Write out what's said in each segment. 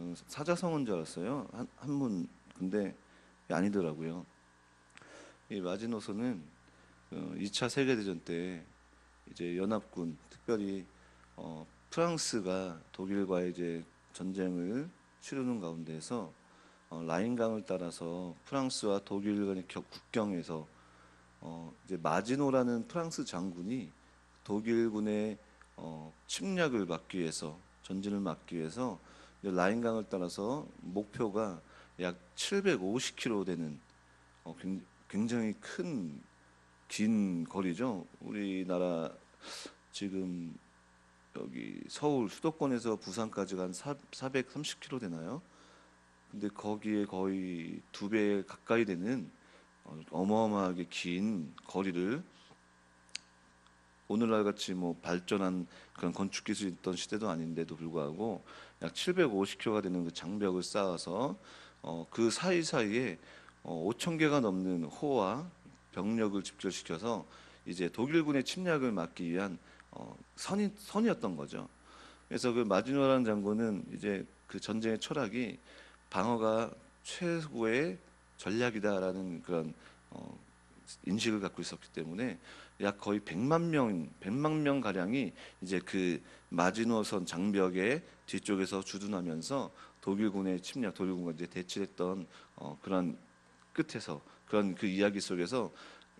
저는 사자성어인 줄 알았어요. 한문. 근데 아니더라고요. 이 마지노선은 2차 세계대전 때 이제 연합군, 특별히 프랑스가 독일과의 이제 전쟁을 치르는 가운데서 라인강을 따라서 프랑스와 독일 간의 국경에서 이제 마지노라는 프랑스 장군이 독일군의 침략을 막기 위해서, 전진을 막기 위해서 이제 라인강을 따라서 목표가 약 750km 되는 굉장히 긴 거리죠. 우리나라 지금 여기 서울 수도권에서 부산까지가 한 430km 되나요? 근데 거기에 거의 2배 가까이 되는 어마어마하게 긴 거리를, 오늘날 같이 뭐 발전한 그런 건축 기술이 있던 시대도 아닌데도 불구하고 약 750km가 되는 그 장벽을 쌓아서 그 사이사이에 5천 개가 넘는 호와 병력을 집결시켜서 이제 독일군의 침략을 막기 위한 선이었던 거죠. 그래서 그 마지노라는 장군은 이제 그 전쟁의 철학이 방어가 최고의 전략이다라는 그런 인식을 갖고 있었기 때문에 약 거의 100만 명 가량이 이제 그 마지노선 장벽의 뒤쪽에서 주둔하면서 독일군의 침략, 독일군과 이제 대치했던 그런 끝에서, 그런 그 이야기 속에서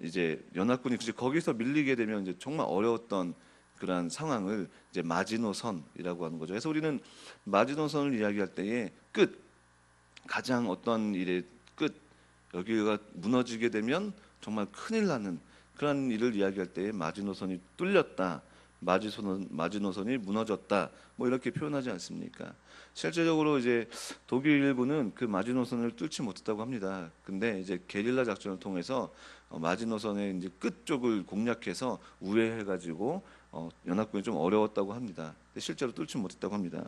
이제 연합군이 거기서 밀리게 되면 이제 정말 어려웠던 그러한 상황을 이제 마지노선이라고 하는 거죠. 그래서 우리는 마지노선을 이야기할 때에 끝, 가장 어떤 일의 끝, 여기가 무너지게 되면 정말 큰일 나는 그런 일을 이야기할 때에 마지노선이 뚫렸다, 마지노선이 무너졌다, 뭐 이렇게 표현하지 않습니까? 실제적으로 이제 독일군은 그 마지노선을 뚫지 못했다고 합니다. 근데 이제 게릴라 작전을 통해서 마지노선의 이제 끝 쪽을 공략해서 우회해가지고 연합군이 좀 어려웠다고 합니다. 근데 실제로 뚫지 못했다고 합니다.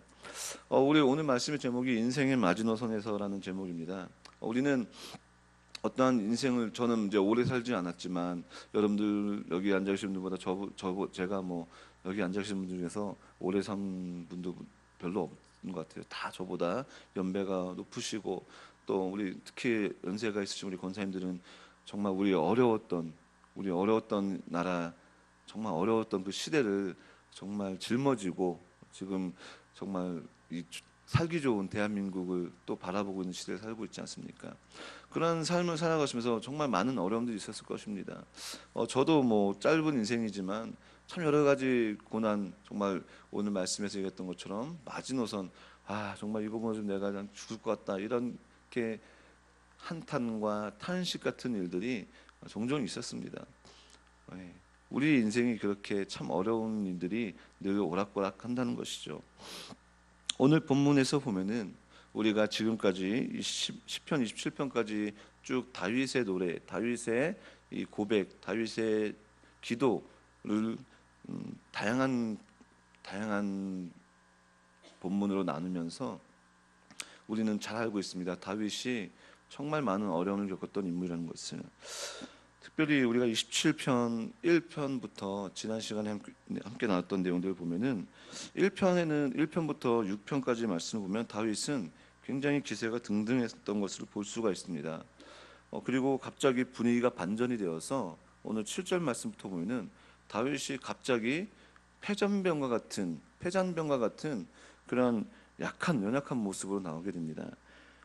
우리 오늘 말씀의 제목이 인생의 마지노선에서라는 제목입니다. 우리는 어떠한 인생을, 저는 이제 오래 살지 않았지만 여러분들 여기 앉아 계신 분들보다 제가 뭐 여기 앉아 계신 분들 중에서 오래 산 분도 별로 없는 것 같아요. 다 저보다 연배가 높으시고, 또 우리 특히 연세가 있으신 우리 권사님들은 정말 우리 어려웠던 나라, 정말 어려웠던 그 시대를 정말 짊어지고 지금 정말 이 살기 좋은 대한민국을 또 바라보고 있는 시대에 살고 있지 않습니까? 그런 삶을 살아가시면서 정말 많은 어려움들이 있었을 것입니다. 저도 뭐 짧은 인생이지만 참 여러 가지 고난, 정말 오늘 말씀에서 얘기했던 것처럼 마지노선, 정말 이거 보면 좀 내가 그냥 죽을 것 같다, 이렇게 한탄과 탄식 같은 일들이 종종 있었습니다. 예. 우리 인생이 그렇게 참 어려운 일들이 늘 오락가락 한다는 것이죠. 오늘 본문에서 보면은 우리가 지금까지 10편 27편까지 쭉 다윗의 노래, 다윗의 이 고백, 다윗의 기도를 다양한 본문으로 나누면서 우리는 잘 알고 있습니다. 다윗이 정말 많은 어려움을 겪었던 인물이라는 것을. 특별히 우리가 27편 1편부터 지난 시간에 함께 나눴던 내용들을 보면은 1편부터 6편까지 말씀을 보면 다윗은 굉장히 기세가 등등했던 것을 볼 수가 있습니다. 그리고 갑자기 분위기가 반전이 되어서 오늘 7절 말씀부터 보면은 다윗이 갑자기 패잔병과 같은 그런 연약한 모습으로 나오게 됩니다.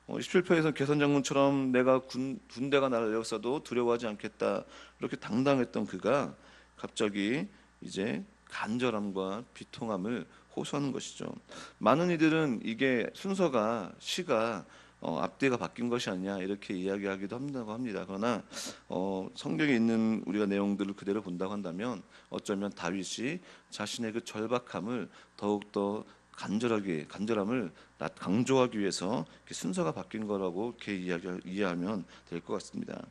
17편에서 개선장군처럼 내가 군대가 나를 에워싸도 두려워하지 않겠다, 이렇게 당당했던 그가 갑자기 이제 간절함과 비통함을 호소하는 것이죠. 많은 이들은 이게 시가 앞뒤가 바뀐 것이 아니냐, 이렇게 이야기하기도 한다고 합니다. 그러나 성경에 있는 우리가 내용들을 그대로 본다고 한다면 어쩌면 다윗이 자신의 그 절박함을 더욱더 간절함을 강조하기 위해서 순서가 바뀐 거라고 이렇게 이해하면 될 것 같습니다.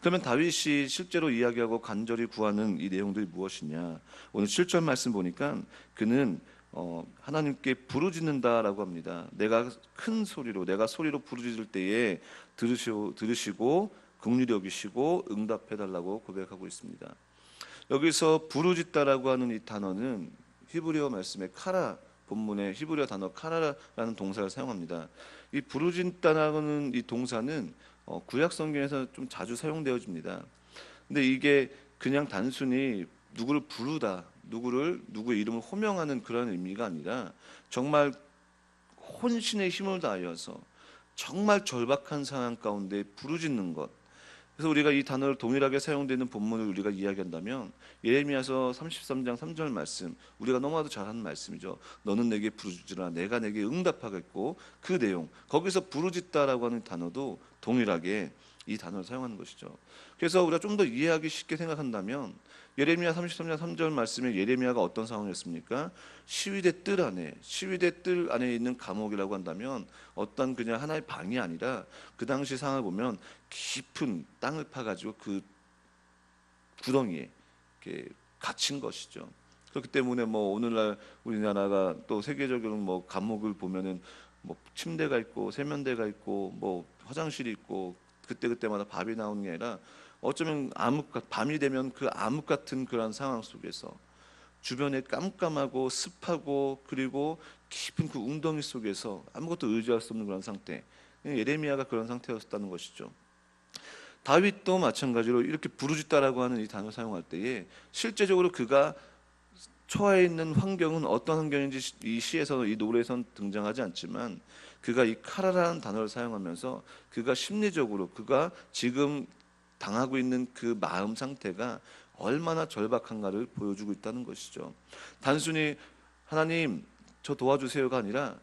그러면 다윗이 실제로 이야기하고 간절히 구하는 이 내용들이 무엇이냐? 오늘 7절 말씀 보니까 그는 하나님께 부르짖는다라고 합니다. 내가 소리로 부르짖을 때에 들으시고 긍휼히 여기시고 응답해달라고 고백하고 있습니다. 여기서 부르짖다라고 하는 이 단어는 히브리어 말씀의 카라, 본문의 히브리어 단어 카라라는 동사를 사용합니다. 이 부르짖다라는 이 동사는 구약 성경에서 좀 자주 사용되어집니다. 근데 이게 그냥 단순히 누구를 부르다, 누구의 이름을 호명하는 그런 의미가 아니라 정말 혼신의 힘을 다하여서 정말 절박한 상황 가운데 부르짖는 것. 그래서 우리가 이 단어를 동일하게 사용되는 본문을 우리가 이야기한다면 예레미야서 33장 3절 말씀, 우리가 너무나도 잘 하는 말씀이죠. 너는 내게 부르짖으라 내가 내게 응답하겠고, 그 내용 거기서 부르짖다라고 하는 단어도 동일하게 이 단어를 사용하는 것이죠. 그래서 우리가 좀 더 이해하기 쉽게 생각한다면 예레미야 33장 3절 말씀에 예레미야가 어떤 상황이었습니까? 시위대 뜰 안에 있는 감옥이라고 한다면 어떤 그냥 하나의 방이 아니라 그 당시 상황을 보면 깊은 땅을 파가지고 그 구덩이에 이렇게 갇힌 것이죠. 그렇기 때문에 뭐 오늘날 우리나라가 또 세계적으로 뭐 감옥을 보면은 뭐 침대가 있고 세면대가 있고 뭐 화장실이 있고 그때마다 밥이 나오는 게 아니라 어쩌면 밤이 되면 그 암흑 같은 그런 상황 속에서 주변에 깜깜하고 습하고 그리고 깊은 그 웅덩이 속에서 아무것도 의지할 수 없는 그런 상태. 예레미야가 그런 상태였다는 것이죠. 다윗도 마찬가지로 이렇게 부르짖다라고 하는 이 단어 사용할 때에 실제적으로 그가 처해 있는 환경은 어떤 환경인지 이 시에서 이 노래에선 등장하지 않지만 그가 이 카라라는 단어를 사용하면서 그가 심리적으로 그가 지금 당하고 있는 그 마음 상태가 얼마나 절박한가를 보여주고 있다는 것이죠. 단순히 하나님 저 도와주세요가 아니라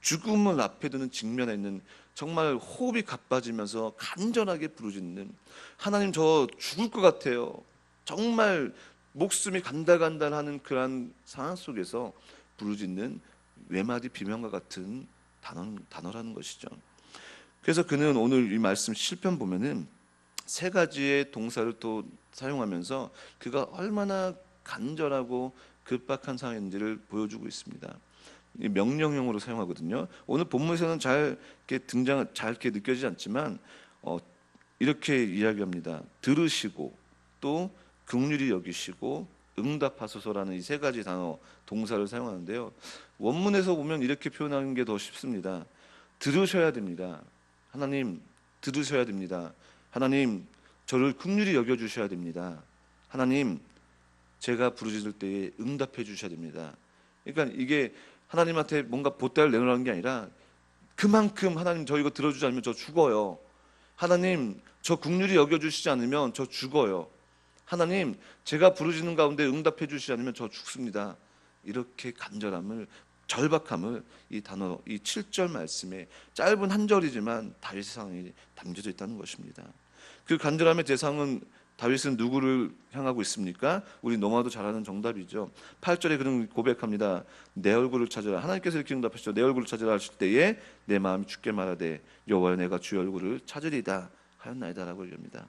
죽음을 앞에 두는 직면에 있는 정말 호흡이 가빠지면서 간절하게 부르짖는, 하나님 저 죽을 것 같아요, 정말 목숨이 간달간달하는 그러한 상황 속에서 부르짖는 외마디 비명과 같은 단어라는 것이죠. 그래서 그는 오늘 이 말씀 시편 보면은 세 가지의 동사를 또 사용하면서 그가 얼마나 간절하고 급박한 상황인지를 보여주고 있습니다. 명령형으로 사용하거든요. 오늘 본문에서는 잘 이렇게 느껴지지 않지만 이렇게 이야기합니다. 들으시고 또 긍휼히 여기시고 응답하소서라는 이 세 가지 단어 동사를 사용하는데요. 원문에서 보면 이렇게 표현하는 게 더 쉽습니다. 들으셔야 됩니다. 하나님 들으셔야 됩니다. 하나님 저를 긍휼히 여겨주셔야 됩니다. 하나님 제가 부르짖을 때에 응답해 주셔야 됩니다. 그러니까 이게 하나님한테 뭔가 보따리를 내놓으라는 게 아니라 그만큼 하나님 저 이거 들어주지 않으면 저 죽어요. 하나님 저 긍휼히 여겨주시지 않으면 저 죽어요. 하나님 제가 부르짖는 가운데 응답해 주시지 않으면 저 죽습니다. 이렇게 간절함을, 절박함을 이 단어, 이 7절 말씀에 짧은 한 절이지만 다윗의 상황이 담겨져 있다는 것입니다. 그 간절함의 대상은 다윗은 누구를 향하고 있습니까? 우리 너무나도 잘 아는 정답이죠. 8절에 그는 고백합니다. 내 얼굴을 찾으라. 하나님께서 이렇게 응답하시죠. 내 얼굴을 찾으라 하실 때에 내 마음이 주께 말하되 여호와여 내가 주의 얼굴을 찾으리다 하였나이다라고 얘기합니다.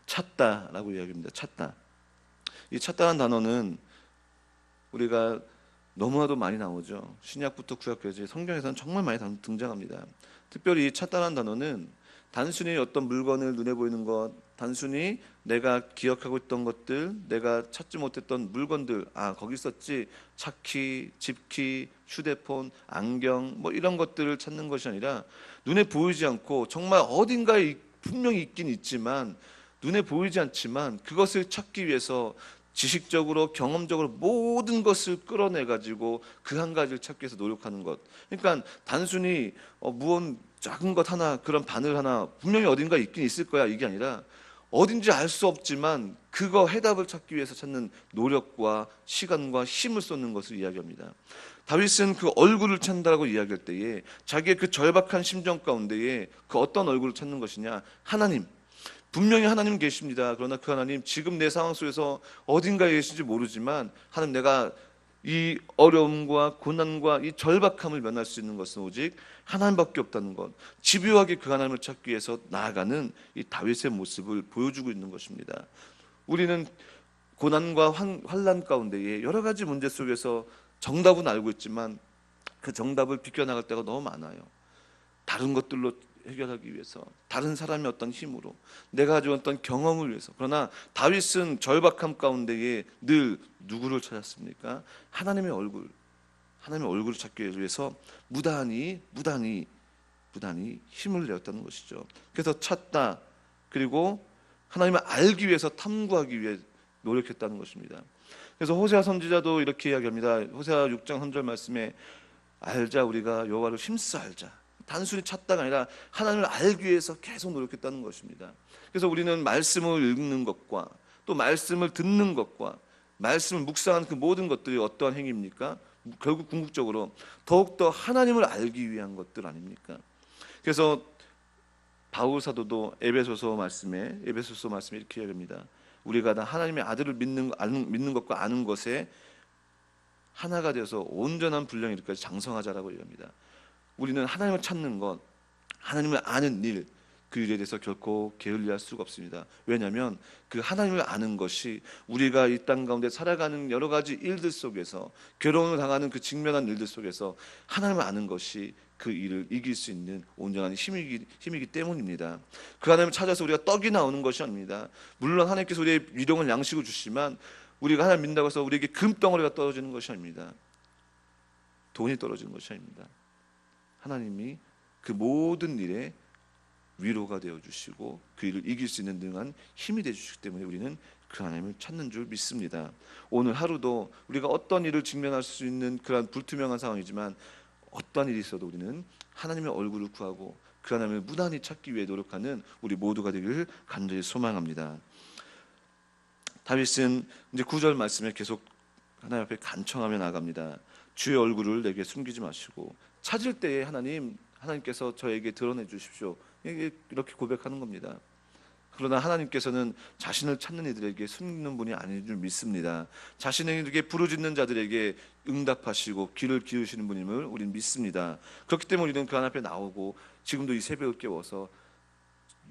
찾다라고 이야기합니다. 찾다. 이 찾다라는 단어는 우리가 너무나도 많이 나오죠. 신약부터 구약까지 성경에서는 정말 많이 등장합니다. 특별히 이 찾다라는 단어는 단순히 어떤 물건을 눈에 보이는 것, 단순히 내가 기억하고 있던 것들, 내가 찾지 못했던 물건들, 거기 있었지, 차키, 집키, 휴대폰, 안경 뭐 이런 것들을 찾는 것이 아니라 눈에 보이지 않고 정말 어딘가에 분명히 있긴 있지만 눈에 보이지 않지만 그것을 찾기 위해서 지식적으로 경험적으로 모든 것을 끌어내 가지고 그 한 가지를 찾기 위해서 노력하는 것. 그러니까 단순히 무언 작은 것 하나, 그런 바늘 하나 분명히 어딘가 있긴 있을 거야 이게 아니라 어딘지 알 수 없지만 그거 해답을 찾기 위해서 찾는 노력과 시간과 힘을 쏟는 것을 이야기합니다. 다윗은 그 얼굴을 찾는다고 이야기할 때에 자기의 그 절박한 심정 가운데에 그 어떤 얼굴을 찾는 것이냐, 하나님, 분명히 하나님 계십니다. 그러나 그 하나님 지금 내 상황 속에서 어딘가에 계신지 모르지만 하나님 내가 이 어려움과 고난과 이 절박함을 면할 수 있는 것은 오직 하나님밖에 없다는 것, 집요하게 그 하나님을 찾기 위해서 나아가는 이 다윗의 모습을 보여주고 있는 것입니다. 우리는 고난과 환난 가운데에 여러 가지 문제 속에서 정답은 알고 있지만 그 정답을 비껴나갈 때가 너무 많아요. 다른 것들로 해결하기 위해서, 다른 사람의 어떤 힘으로, 내가 가지고 어떤 경험을 위해서. 그러나 다윗은 절박함 가운데에 늘 누구를 찾았습니까? 하나님의 얼굴. 하나님의 얼굴을 찾기 위해서 무단히 힘을 내었다는 것이죠. 그래서 찾다, 그리고 하나님을 알기 위해서 탐구하기 위해 노력했다는 것입니다. 그래서 호세아 선지자도 이렇게 이야기합니다. 호세아 6장 3절 말씀에 알자, 우리가 여호와를 힘써 알자. 단순히 찾다가 아니라 하나님을 알기 위해서 계속 노력했다는 것입니다. 그래서 우리는 말씀을 읽는 것과 또 말씀을 듣는 것과 말씀을 묵상하는 그 모든 것들이 어떠한 행위입니까? 결국 궁극적으로 더욱더 하나님을 알기 위한 것들 아닙니까? 그래서 바울 사도도 에베소서 말씀에 이렇게 이야기합니다. 우리가 다 하나님의 아들을 믿는 것과 아는 것에 하나가 되어서 온전한 분량에 이르기까지 장성하자라고 얘기합니다. 우리는 하나님을 찾는 것, 하나님을 아는 일, 그 일에 대해서 결코 게을리할 수가 없습니다. 왜냐하면 그 하나님을 아는 것이 우리가 이 땅 가운데 살아가는 여러 가지 일들 속에서, 괴로움을 당하는 그 직면한 일들 속에서 하나님을 아는 것이 그 일을 이길 수 있는 온전한 힘이기 때문입니다. 그 하나님을 찾아서 우리가 떡이 나오는 것이 아닙니다. 물론 하나님께서 우리의 일용할 양식을 주시지만 우리가 하나님 믿는다고 해서 우리에게 금덩어리가 떨어지는 것이 아닙니다. 돈이 떨어지는 것이 아닙니다. 하나님이 그 모든 일에 위로가 되어주시고 그 일을 이길 수 있는 등한 힘이 되어주시기 때문에 우리는 그 하나님을 찾는 줄 믿습니다. 오늘 하루도 우리가 어떤 일을 직면할 수 있는 그런 불투명한 상황이지만 어떤 일이 있어도 우리는 하나님의 얼굴을 구하고 그 하나님을 무단히 찾기 위해 노력하는 우리 모두가 되기를 간절히 소망합니다. 다윗은 이제 9절 말씀에 계속 하나님 앞에 간청하며 나갑니다. 주의 얼굴을 내게 숨기지 마시고 찾을 때에 하나님께서 저에게 드러내 주십시오. 이렇게 고백하는 겁니다. 그러나 하나님께서는 자신을 찾는 이들에게 숨기는 분이 아닌 줄 믿습니다. 자신에게 부르짖는 자들에게 응답하시고 귀를 기울이시는 분임을 우리는 믿습니다. 그렇기 때문에 우리는 그 하나님 앞에 나오고 지금도 이 새벽을 깨워서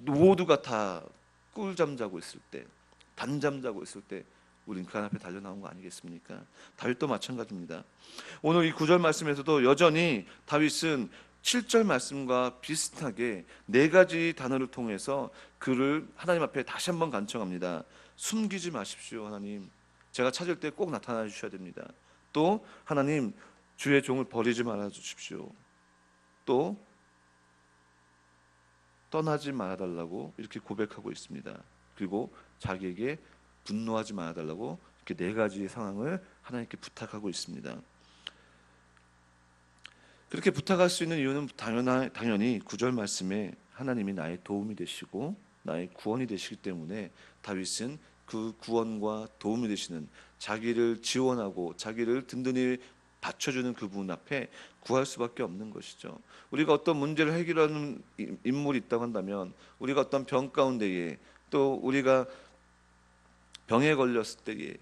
모두가 다 꿀잠 자고 있을 때, 단잠 자고 있을 때 우리는 그 하나님 앞에 달려 나온 거 아니겠습니까? 다윗도 마찬가지입니다. 오늘 이 9절 말씀에서도 여전히 다윗은 7절 말씀과 비슷하게 네 가지 단어를 통해서 그를 하나님 앞에 다시 한번 간청합니다. 숨기지 마십시오. 하나님, 제가 찾을 때 꼭 나타나 주셔야 됩니다. 또 하나님, 주의 종을 버리지 말아 주십시오. 또 떠나지 말아달라고 이렇게 고백하고 있습니다. 그리고 자기에게 분노하지 말아달라고 이렇게 네 가지의 상황을 하나님께 부탁하고 있습니다. 그렇게 부탁할 수 있는 이유는 당연히 9절 말씀에 하나님이 나의 도움이 되시고 나의 구원이 되시기 때문에 다윗은 그 구원과 도움이 되시는, 자기를 지원하고 자기를 든든히 받쳐주는 그분 앞에 구할 수밖에 없는 것이죠. 우리가 어떤 문제를 해결하는 인물이 있다고 한다면, 우리가 어떤 병 가운데에, 또 우리가 병에 걸렸을 때에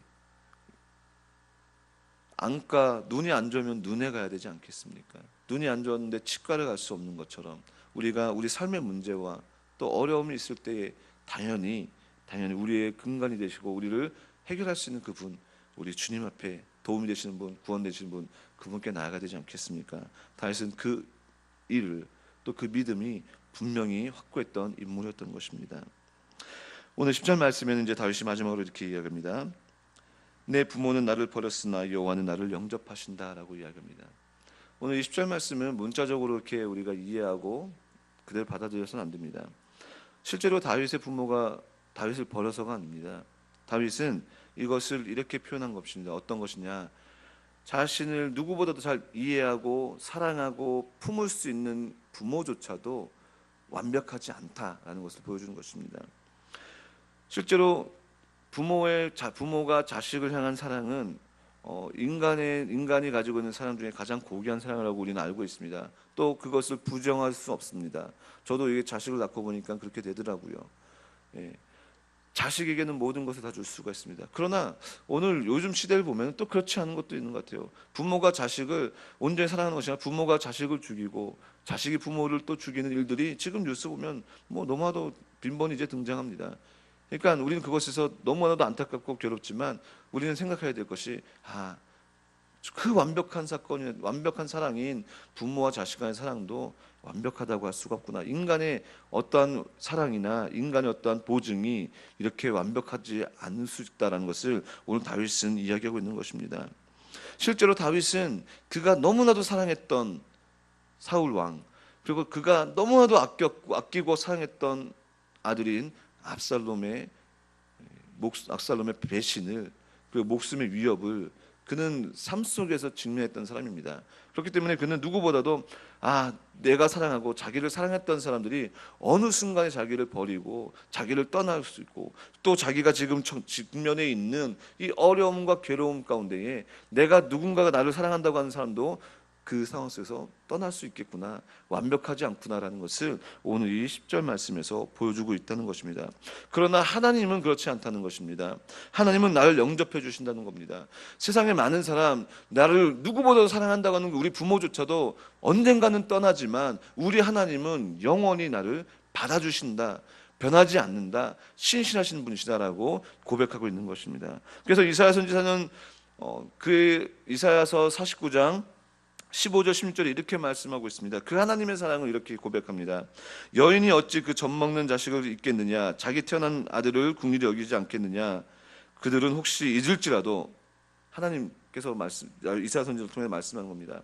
안과, 눈이 안 좋으면 눈에 가야 되지 않겠습니까? 눈이 안 좋았는데 치과를 갈 수 없는 것처럼 우리가 우리 삶의 문제와 또 어려움이 있을 때에 당연히 우리의 근간이 되시고 우리를 해결할 수 있는 그분, 우리 주님 앞에 도움이 되시는 분, 구원 되시는 분, 그분께 나아가야 되지 않겠습니까? 다윗은 그 일을, 또 그 믿음이 분명히 확고했던 인물이었던 것입니다. 오늘 10절 말씀에는 이제 다윗이 마지막으로 이렇게 이야기합니다. 내 부모는 나를 버렸으나 여호와는 나를 영접하신다라고 이야기합니다. 오늘 20절 말씀은 문자적으로 이렇게 우리가 이해하고 그대로 받아들여서는 안 됩니다. 실제로 다윗의 부모가 다윗을 버려서가 아닙니다. 다윗은 이것을 이렇게 표현한 것입니다. 어떤 것이냐? 자신을 누구보다도 잘 이해하고 사랑하고 품을 수 있는 부모조차도 완벽하지 않다라는 것을 보여주는 것입니다. 실제로 부모가 자식을 향한 사랑은 인간이 가지고 있는 사랑 중에 가장 고귀한 사랑이라고 우리는 알고 있습니다. 또 그것을 부정할 수 없습니다. 저도 이게 자식을 낳고 보니까 그렇게 되더라고요. 예. 자식에게는 모든 것을 다 줄 수가 있습니다. 그러나 오늘 요즘 시대를 보면 또 그렇지 않은 것도 있는 것 같아요. 부모가 자식을 온전히 사랑하는 것이 아니라 부모가 자식을 죽이고 자식이 부모를 또 죽이는 일들이 지금 뉴스 보면 뭐 너무나도 빈번히 이제 등장합니다. 그러니까 우리는 그것에서 너무나도 안타깝고 괴롭지만 우리는 생각해야 될 것이, 그 완벽한 사건이, 완벽한 사랑인 부모와 자식 간의 사랑도 완벽하다고 할 수가 없구나. 인간의 어떠한 사랑이나 인간의 어떠한 보증이 이렇게 완벽하지 않을 수 있다는 것을 오늘 다윗은 이야기하고 있는 것입니다. 실제로 다윗은 그가 너무나도 사랑했던 사울 왕, 그리고 그가 너무나도 아끼고 사랑했던 아들인 압살롬의 배신을, 그리고 목숨의 위협을 그는 삶 속에서 직면했던 사람입니다. 그렇기 때문에 그는 누구보다도 내가 사랑하고 자기를 사랑했던 사람들이 어느 순간에 자기를 버리고 자기를 떠날 수 있고, 또 자기가 지금 직면해 있는 이 어려움과 괴로움 가운데에 내가 누군가가 나를 사랑한다고 하는 사람도 그 상황 속에서 떠날 수 있겠구나, 완벽하지 않구나라는 것을 오늘 이 10절 말씀에서 보여주고 있다는 것입니다. 그러나 하나님은 그렇지 않다는 것입니다. 하나님은 나를 영접해 주신다는 겁니다. 세상에 많은 사람, 나를 누구보다도 사랑한다고 하는 우리 부모조차도 언젠가는 떠나지만 우리 하나님은 영원히 나를 받아주신다, 변하지 않는다, 신실하신 분이시다라고 고백하고 있는 것입니다. 그래서 이사야 선지자는 그 이사야서 49장 15절 16절에 이렇게 말씀하고 있습니다. 그 하나님의 사랑을 이렇게 고백합니다. 여인이 어찌 그 젖먹는 자식을 잊겠느냐, 자기 태어난 아들을 긍휼히 여기지 않겠느냐. 그들은 혹시 잊을지라도, 하나님께서 이사야 선지자를 통해 말씀하는 겁니다.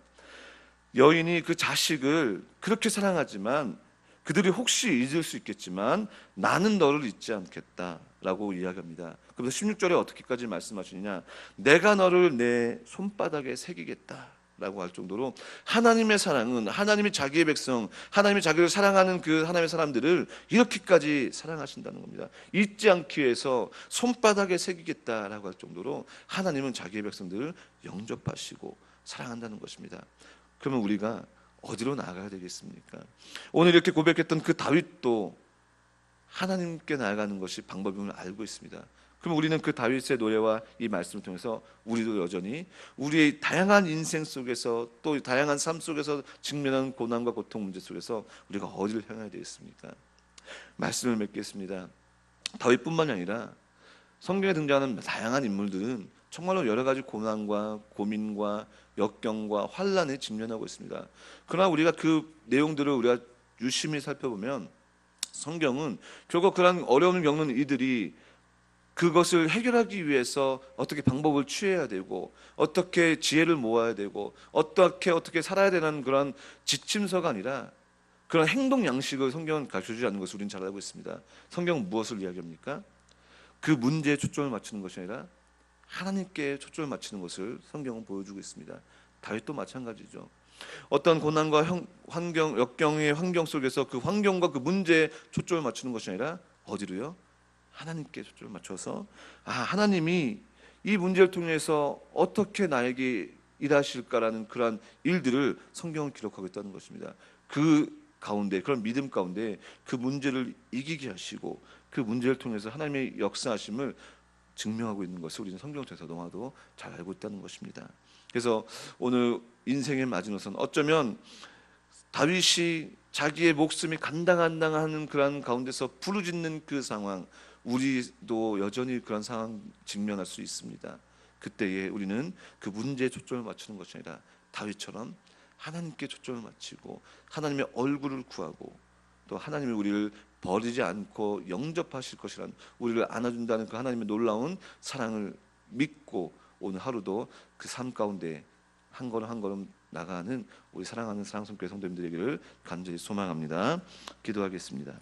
여인이 그 자식을 그렇게 사랑하지만 그들이 혹시 잊을 수 있겠지만 나는 너를 잊지 않겠다라고 이야기합니다. 그래서 16절에 어떻게까지 말씀하시느냐, 내가 너를 내 손바닥에 새기겠다 라고 할 정도로 하나님의 사랑은, 하나님이 자기의 백성, 하나님이 자기를 사랑하는 그 하나님의 사람들을 이렇게까지 사랑하신다는 겁니다. 잊지 않기 위해서 손바닥에 새기겠다라고 할 정도로 하나님은 자기의 백성들을 영접하시고 사랑한다는 것입니다. 그러면 우리가 어디로 나아가야 되겠습니까? 오늘 이렇게 고백했던 그 다윗도 하나님께 나아가는 것이 방법임을 알고 있습니다. 그럼 우리는 그 다윗의 노래와 이 말씀을 통해서 우리도 여전히 우리의 다양한 인생 속에서, 또 다양한 삶 속에서 직면하는 고난과 고통 문제 속에서 우리가 어디를 향해야 되겠습니까? 말씀을 맺겠습니다. 다윗뿐만이 아니라 성경에 등장하는 다양한 인물들은 정말로 여러 가지 고난과 고민과 역경과 환난에 직면하고 있습니다. 그러나 우리가 그 내용들을 우리가 유심히 살펴보면 성경은 결국 그런 어려움을 겪는 이들이 그것을 해결하기 위해서 어떻게 방법을 취해야 되고, 어떻게 지혜를 모아야 되고, 어떻게 살아야 되는 그런 지침서가 아니라 그런 행동 양식을 성경은 가르쳐주지 않는 것을 우리는 잘 알고 있습니다. 성경은 무엇을 이야기합니까? 그 문제에 초점을 맞추는 것이 아니라 하나님께 초점을 맞추는 것을 성경은 보여주고 있습니다. 다윗도 마찬가지죠. 어떤 고난과 역경의 환경 속에서 그 환경과 그 문제에 초점을 맞추는 것이 아니라 어디로요? 하나님께 초점을 맞춰서 하나님이 이 문제를 통해서 어떻게 나에게 일하실까라는 그러한 일들을 성경은 기록하고 있다는 것입니다. 그 가운데, 그런 믿음 가운데 그 문제를 이기게 하시고 그 문제를 통해서 하나님의 역사하심을 증명하고 있는 것을 우리는 성경을 통해서 너무나도 잘 알고 있다는 것입니다. 그래서 오늘 인생의 마지노선, 어쩌면 다윗이 자기의 목숨이 간당간당하는 그런 가운데서 부르짖는 그 상황, 우리도 여전히 그런 상황 직면할 수 있습니다. 그때에 우리는 그 문제에 초점을 맞추는 것이 아니라 다윗처럼 하나님께 초점을 맞추고 하나님의 얼굴을 구하고, 또 하나님이 우리를 버리지 않고 영접하실 것이라는, 우리를 안아준다는 그 하나님의 놀라운 사랑을 믿고 오늘 하루도 그 삶 가운데 한 걸음 한 걸음 나가는 우리 사랑하는 사랑성교회 성도님들에게를 간절히 소망합니다. 기도하겠습니다.